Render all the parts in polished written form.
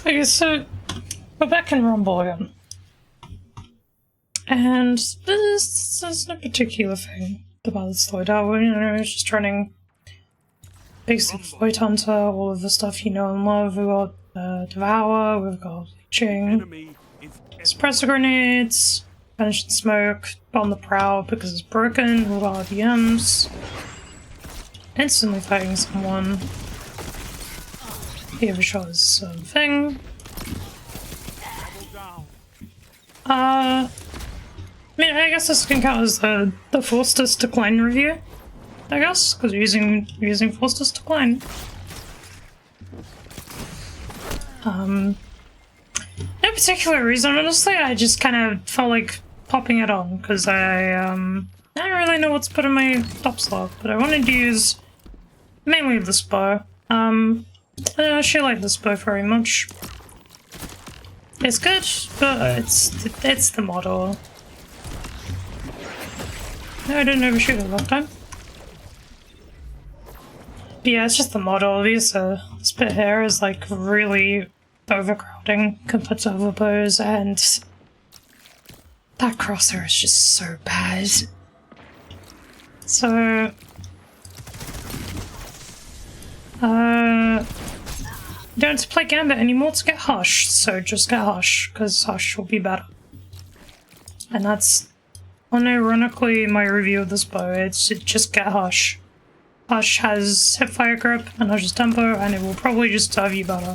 Okay, so we're back in Rumble again. And there's no particular thing about the slowdown, you know, it's just running basic Void Hunter, all of the stuff you know and love. We've got Devour, we've got Leeching, Suppressor Grenades, Vanishing Smoke, on the Prowl because it's broken, we've got RBMs, instantly fighting someone. Here we show this thing. I mean, I guess this can count as the faustus decline review, I guess, because you're using faustus decline. No particular reason, honestly. I just kind of felt like popping it on because I don't really know what to put in my top slot, but I wanted to use mainly this bow. I actually like this bow very much. It's good, but it's the model. No, I didn't overshoot it last time. But yeah, it's just the model. This bit here is like really overcrowding compared to other bows, and that crosshair is just so bad. So don't have to play Gambit anymore to get Hush, so just get Hush, because Hush will be better. And that's unironically my review of this bow. It's just get Hush. Hush has hipfire grip and Hush's tempo, and it will probably just serve you better.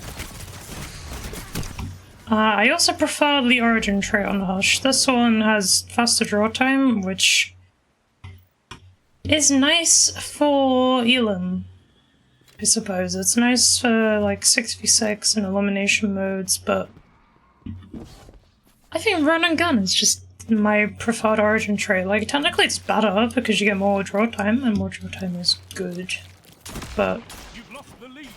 I also prefer the origin trait on Hush. This one has faster draw time, which is nice for Elim, I suppose. It's nice for like 6v6 and elimination modes, but I think run and gun is just my preferred origin trait. Like, technically it's better because you get more draw time, and more draw time is good, but You've lost the lead.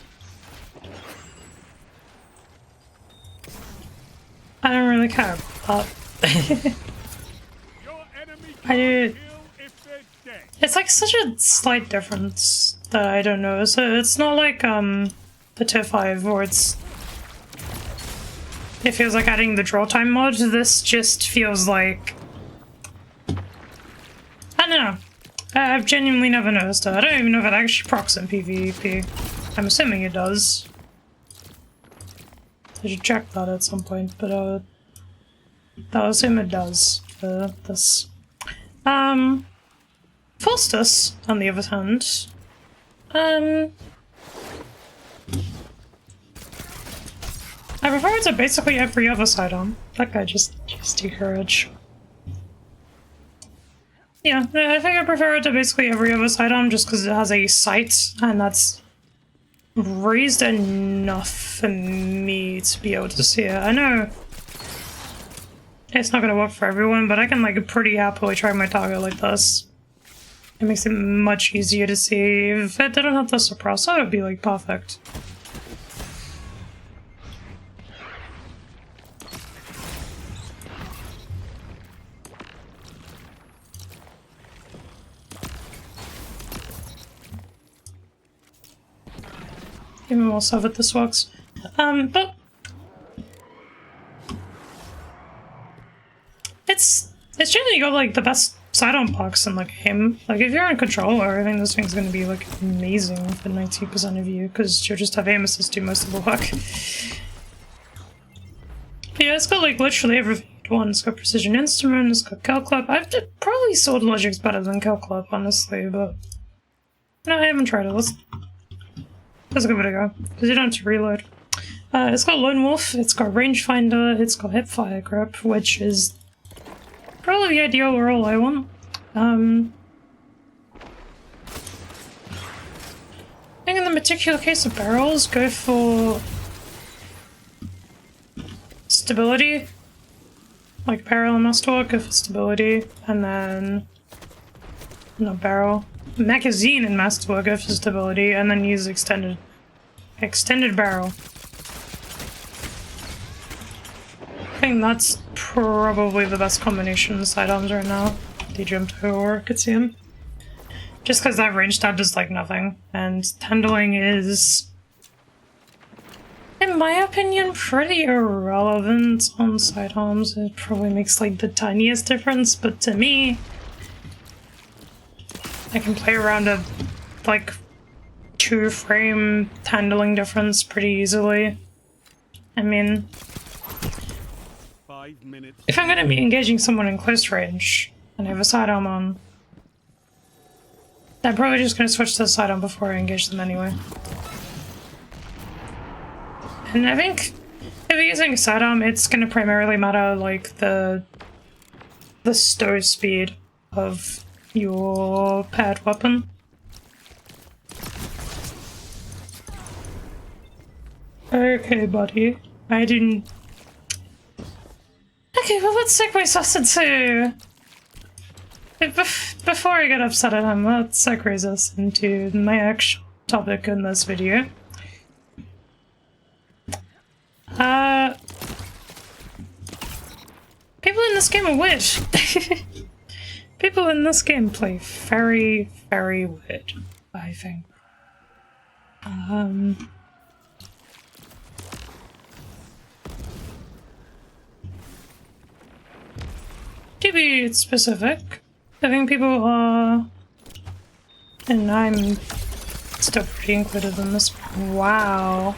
I don't really care about that. Your enemy I do. kill if they're dead. It's like such a slight difference that I don't know. So it's not like the tier 5 where it feels like adding the draw time mod. This just feels like, I don't know. I've genuinely never noticed it. I don't even know if it actually procs in PvP. I'm assuming it does. I should check that at some point, but I'll assume it does for this. Faustus, on the other hand, I prefer it to basically every other sidearm. That guy just too courage. Yeah, I think I prefer it to basically every other sidearm just because it has a sight, and that's raised enough for me to be able to see it. I know it's not gonna work for everyone, but I can like pretty happily try my target like this. It makes it much easier to see. If it didn't have the suppressor, it would be like perfect. Even more so that this works. But it's generally got like the best sidearm blocks in the game. Like if you're on controller, I think this thing's gonna be like amazing for 90% of you, because you'll just have aim assist do most of the work. But yeah, it's got like literally everything you'd want. It's got precision instrument, it's got kill clip. I've probably sword logic's better than kill clip, honestly, but no, I haven't tried it. Let's give it a go, because you don't have to reload. It's got Lone Wolf, it's got Rangefinder, it's got Hipfire Grip, which is probably the ideal role I want. I think in the particular case of barrels, go for stability. Like barrel and masterwork, go for stability, and then not barrel. Magazine and masterwork go for stability, and then use extended barrel. I think that's probably the best combination of sidearms right now. The jump to or could see him. Just because that range stab does like nothing, and handling is in my opinion, pretty irrelevant on sidearms. It probably makes like the tiniest difference, but to me, I can play around a like 2-frame handling difference pretty easily. I mean, 5 minutes. if I'm gonna be engaging someone in close range and I have a sidearm on, I'm probably just gonna switch to the sidearm before I engage them anyway. And I think if you're using a sidearm, it's gonna primarily matter like the stow speed of your paired weapon. Okay, buddy. I didn't... Okay, well let's segue us into... Before I get upset at him, let's segue us into my actual topic in this video. People in this game are weird. People in this game play very, very weird, I think. To be specific, I think people are... And I'm still pretty included in this. Wow.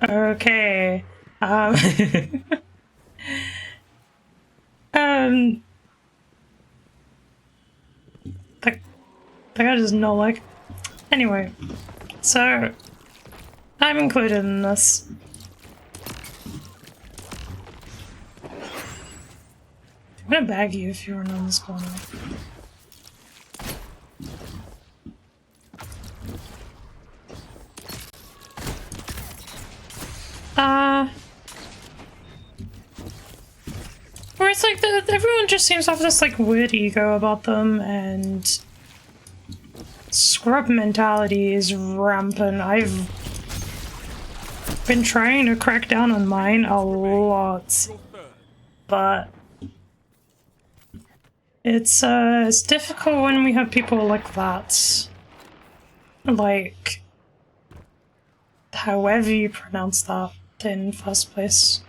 Okay. That guy does not like. Anyway, so I'm included in this. I'm gonna bag you if you run on this corner. Where it's like everyone just seems to have this like weird ego about them, and scrub mentality is rampant. I've been trying to crack down on mine a lot, but it's difficult when we have people like that. Like, however you pronounce that in first place.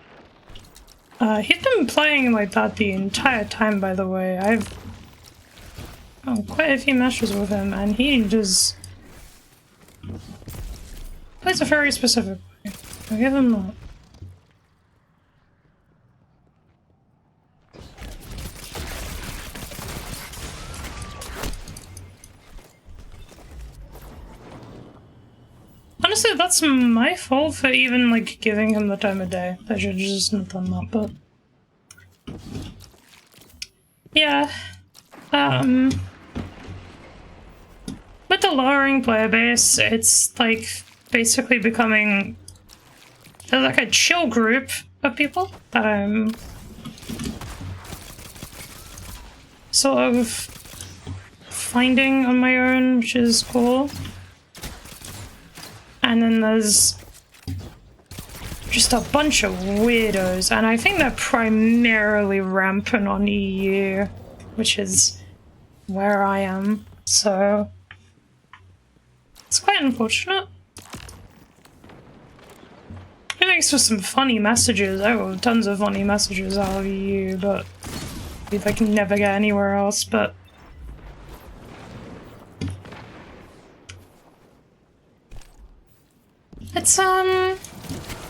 He's been playing like that the entire time, by the way. I've quite a few matches with him, and he just plays a very specific way. I'll give him that. Honestly, that's my fault for even, like, giving him the time of day. I should just not done that, but... Yeah. With the lowering player base, it's, like, basically becoming... like a chill group of people that I'm... sort of... finding on my own, which is cool. And then there's just a bunch of weirdos, and I think they're primarily rampant on EU, which is where I am, so it's quite unfortunate. It makes for some funny messages. I got tons of funny messages out of EU, but I can never get anywhere else, but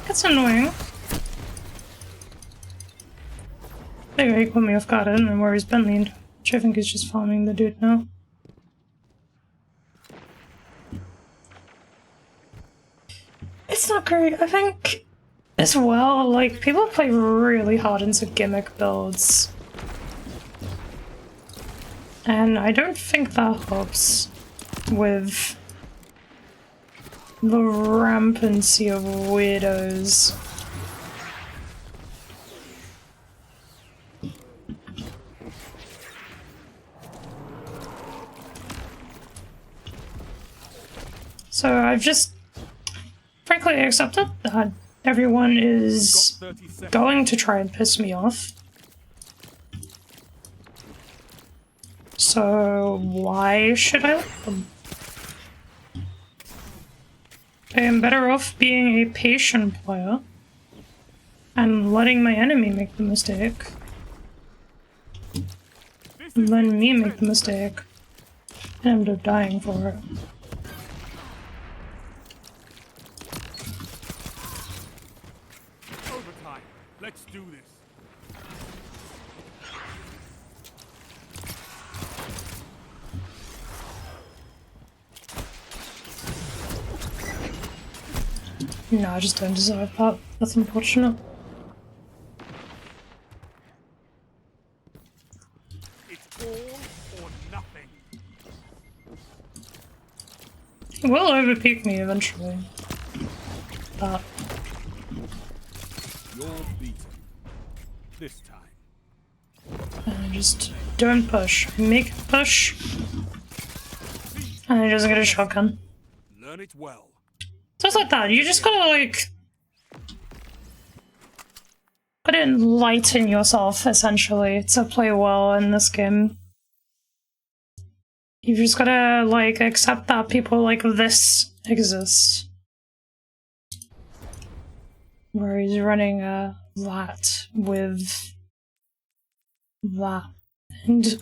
it's annoying. Anyway, he caught me off guard. I don't know where he's been leaned, which I think is just farming the dude now. It's not great. I think as well, like, people play really hard into gimmick builds. And I don't think that helps with the rampancy of weirdos. So I've just frankly accepted that everyone is going to try and piss me off. So why should I let them? I am better off being a patient player and letting my enemy make the mistake than me make the mistake and end up dying for it. Overtime. Let's do this. No, I just don't deserve that. That's unfortunate. It's all or nothing. It will overpeak me eventually. But You're beaten. This time. I just don't push. I make it push, and he doesn't get a shotgun. Learn it well. So it's like that. You just gotta like gotta enlighten yourself essentially to play well in this game. You've just gotta like accept that people like this exist. Where he's running that with that. And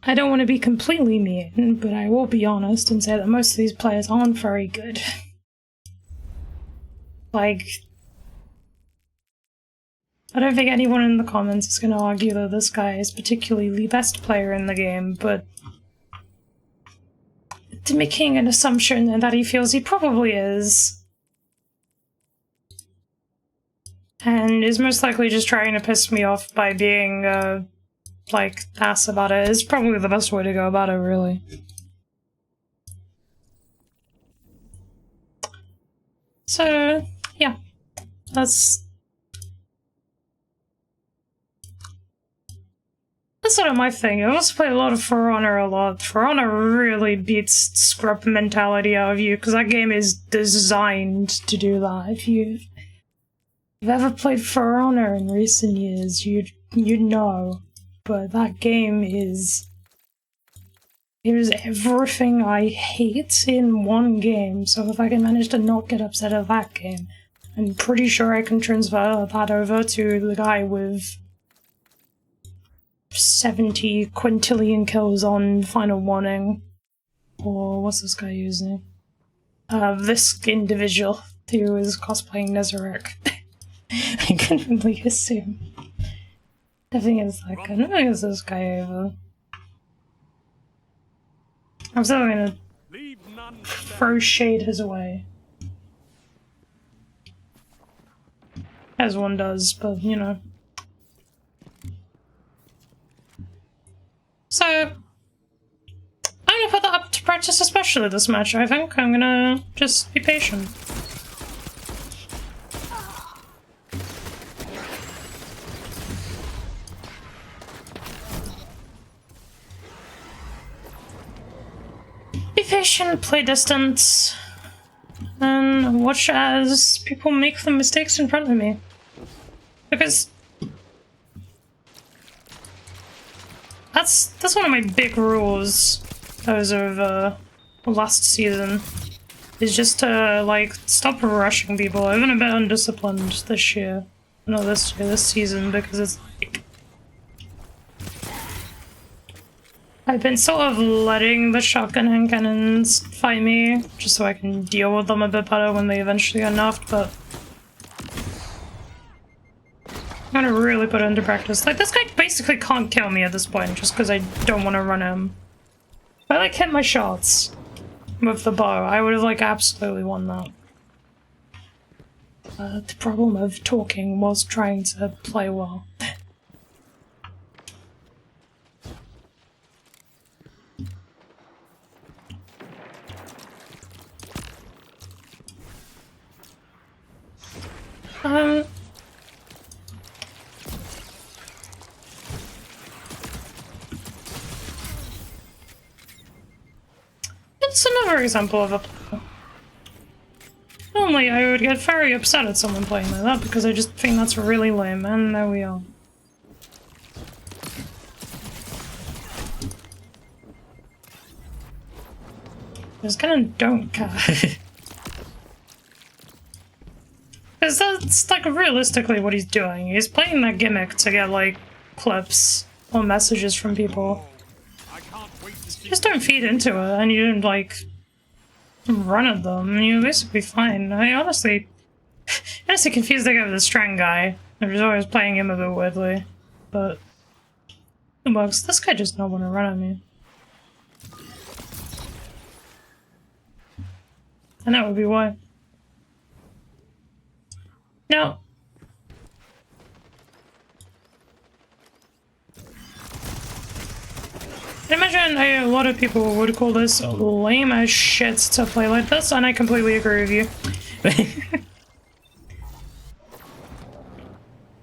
I don't want to be completely mean, but I will be honest and say that most of these players aren't very good. Like, I don't think anyone in the comments is going to argue that this guy is particularly the best player in the game, but to making an assumption that he feels he probably is, and is most likely just trying to piss me off by being, like, ass about it, is probably the best way to go about it, really. So, yeah. That's sort of my thing. I also play a lot of For Honor a lot. For Honor really beats scrub mentality out of you, because that game is designed to do that. If you've ever played For Honor in recent years, you'd know. But that game is... it is everything I hate in one game, so if I can manage to not get upset at that game, I'm pretty sure I can transfer that over to the guy with 70 quintillion kills on Final Warning. Or what's this guy using? This individual who is cosplaying Nezarek. I can only assume. I think it's like, I don't think it's this guy over. I'm still gonna throw shade his way. As one does, but you know. So, I'm gonna put that up to practice, especially this match, I think. I'm gonna just be patient. Be patient, play distance, and watch as people make the mistakes in front of me. Because that's one of my big rules as of last season, is just to like stop rushing people. I've been a bit undisciplined this year. No, this season, because it's like I've been sort of letting the shotgun hand cannons fight me, just so I can deal with them a bit better when they eventually get nerfed, but I'm gonna really put it into practice. Like, this guy basically can't kill me at this point, just because I don't want to run him. If I, like, hit my shots with the bow, I would have, like, absolutely won that. The problem of talking whilst trying to play well. It's another example of a player. Normally I would get very upset at someone playing like that because I just think that's really lame, and there we are. just kind of don't care. Because that's, like, realistically what he's doing. He's playing that gimmick to get, like, clips or messages from people. I can't wait to see. Just don't feed into it, and you don't, like, run at them, and you're basically fine. I honestly confused the guy with the strength guy. I was always playing him a bit weirdly. But it works. This guy does not want to run at me. And that would be why. Now, I imagine a lot of people would call this lame as shit to play like this, and I completely agree with you.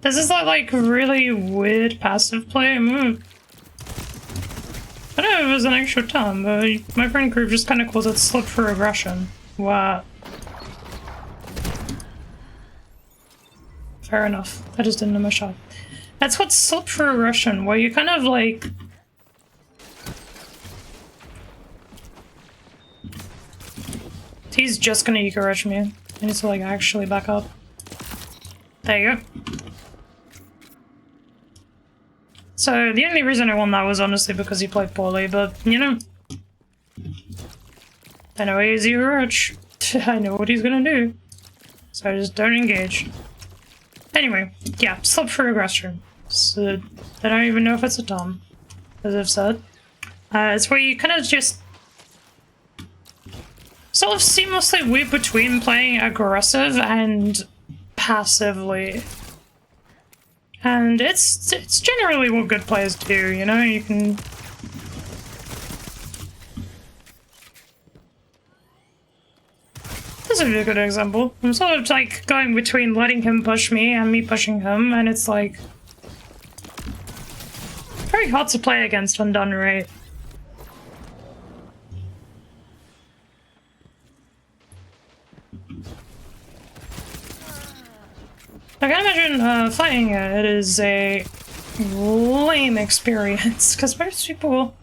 This is that, like, really weird passive play. I don't know if it was an actual term, but my friend group just kind of calls it slip for aggression. Wow. Fair enough. I just didn't know my shot. That's what slip for aggression, where you kind of, like... He's just gonna eco rush me. I need to, like, actually back up. There you go. So, the only reason I won that was honestly because he played poorly, but, you know... I know he's eco rush. I know what he's gonna do. So I just don't engage. Anyway, yeah, slip for aggression. So, I don't even know if it's a term, as I've said. It's where you kind of just... sort of seamlessly weave between playing aggressive and passively. And it's generally what good players do, you know? You can... This would be a good example. I'm sort of like going between letting him push me and me pushing him, and it's like... very hard to play against when done right. I can imagine fighting it is a lame experience, because most people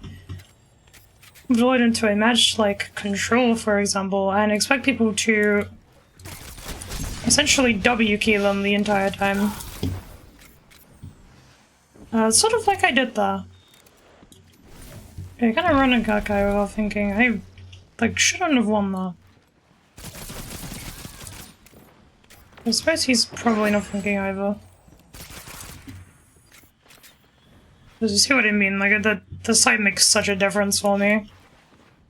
void into a match like Control, for example, and expect people to essentially W-key them the entire time. Sort of like I did there. I kind of run a gut guy without thinking. I, like, shouldn't have won that. I suppose he's probably not thinking either. Does you see what I mean? Like, the sight makes such a difference for me.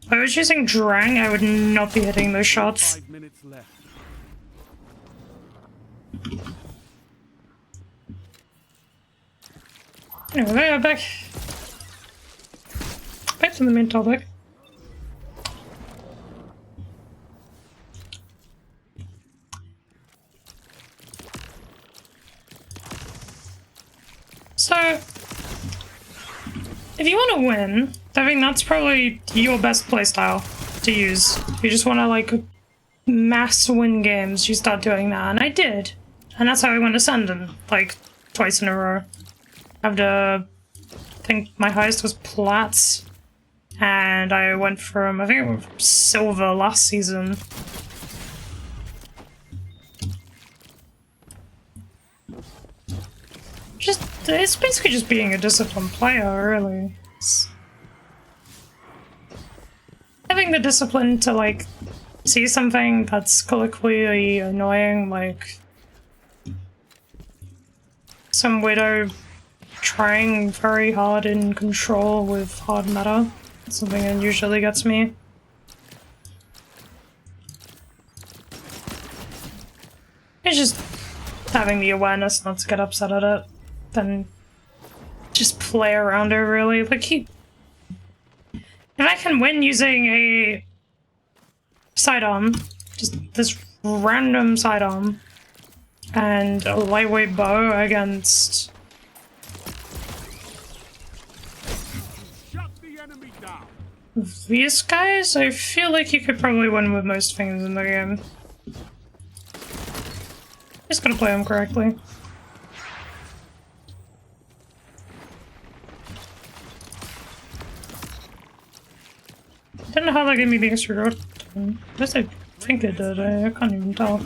If I was using Drang, I would not be hitting those shots. 5 minutes left. Anyway, back to the main topic. So, if you want to win, I think that's probably your best playstyle to use. If you just want to, like, mass win games, you start doing that, and I did. And that's how I went Ascendant, like, twice in a row. After, I think my highest was Plats, and I went from, I think it was Silver last season. It's basically just being a disciplined player, really. Having the discipline to, like, see something that's colloquially annoying, like some widow trying very hard in Control with hard meta. Something that usually gets me. It's just having the awareness not to get upset at it. Then just play around it, really. Like, if I can win using a sidearm, just this random sidearm, and a lightweight bow against... Shut the enemy down. these guys, I feel like you could probably win with most things in the game. Just gotta play them correctly. Don't know how that gave me the extra road. even. At least I think it did. I can't even tell.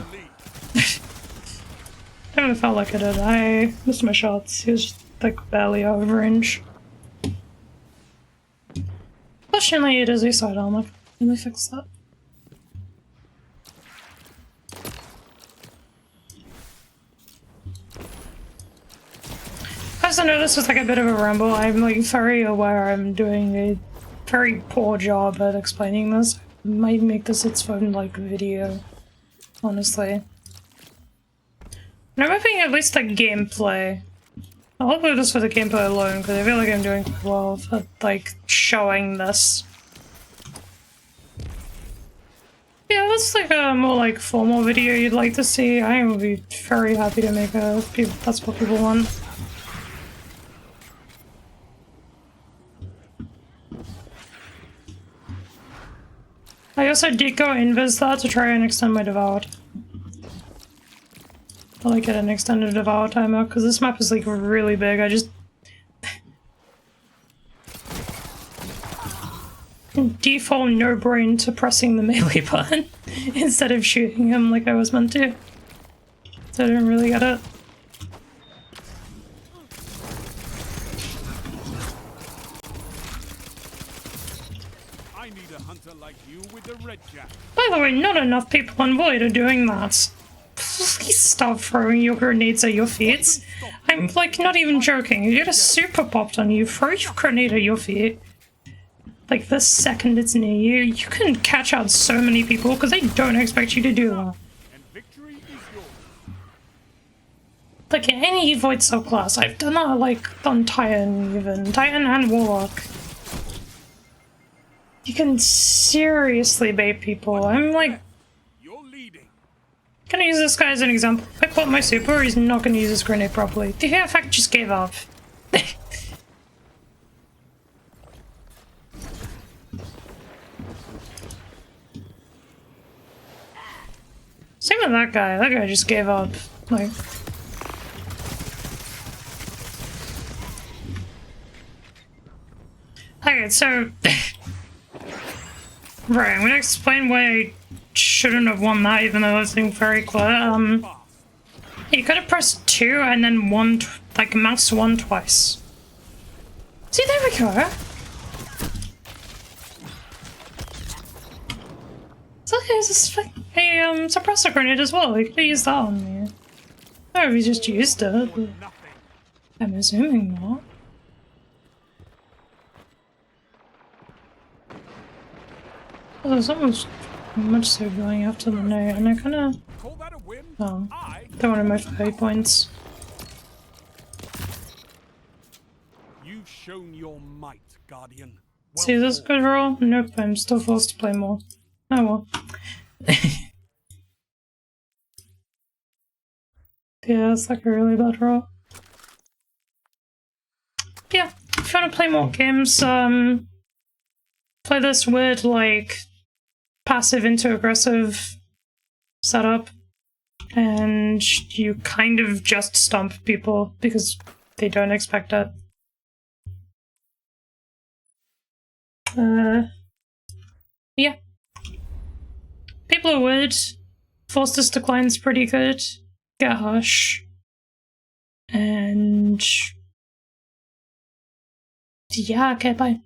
Never felt like I did. I missed my shots. He was just, like, barely out of range. Fortunately, it is a side armor. Let me fix that. As I know this was like a bit of a ramble, I'm like very aware I'm doing a very poor job at explaining this. I might make this its own like video, honestly. And I'm hoping at least like gameplay. I'll upload this for the gameplay alone because I feel like I'm doing quite well for like showing this. Yeah, that's like a more like formal video you'd like to see. I would be very happy to make a if that's what people want. I also did go invis that to try and extend my devour. I like get an extended devour timer because this map is like really big. I just default no brain to pressing the melee button instead of shooting him like I was meant to. So I didn't really get it. I need a hunter like you with the red jacket. By the way, not enough people on Void are doing that. Please stop throwing your grenades at your feet. I'm like not even joking. You get a super popped on you, throw your grenade at your feet. Like the second it's near you, you can catch out so many people because they don't expect you to do that. And victory is yours. Like in any Void subclass, I've done that like on Titan even. Titan and Warlock. You can seriously bait people. I'm like You're leading. gonna use this guy as an example. If I pop my super, he's not gonna use his grenade properly. The effect just gave up. Same with that guy. That guy just gave up. Like. Okay, so. Right, I'm gonna explain why I shouldn't have won that, even though that's very clear. You gotta press 2 and then 1, like mouse 1 twice. See, there we go. So there's a suppressor grenade as well. We could have used that on me. Oh, we just used it. I'm assuming not. Oh, there's almost much so going after the note, and I kinda... Oh, they're one of my 5 points. You've shown your might, Guardian. See, this good roll? Nope, I'm still forced to play more. Oh well. Yeah, it's like a really bad roll. Yeah, if you want to play more games, play this weird, like, passive into aggressive setup, and you kind of just stomp people because they don't expect it. Yeah. People are weird. Faustus decline's pretty good. Get Hush. And... yeah, okay, bye.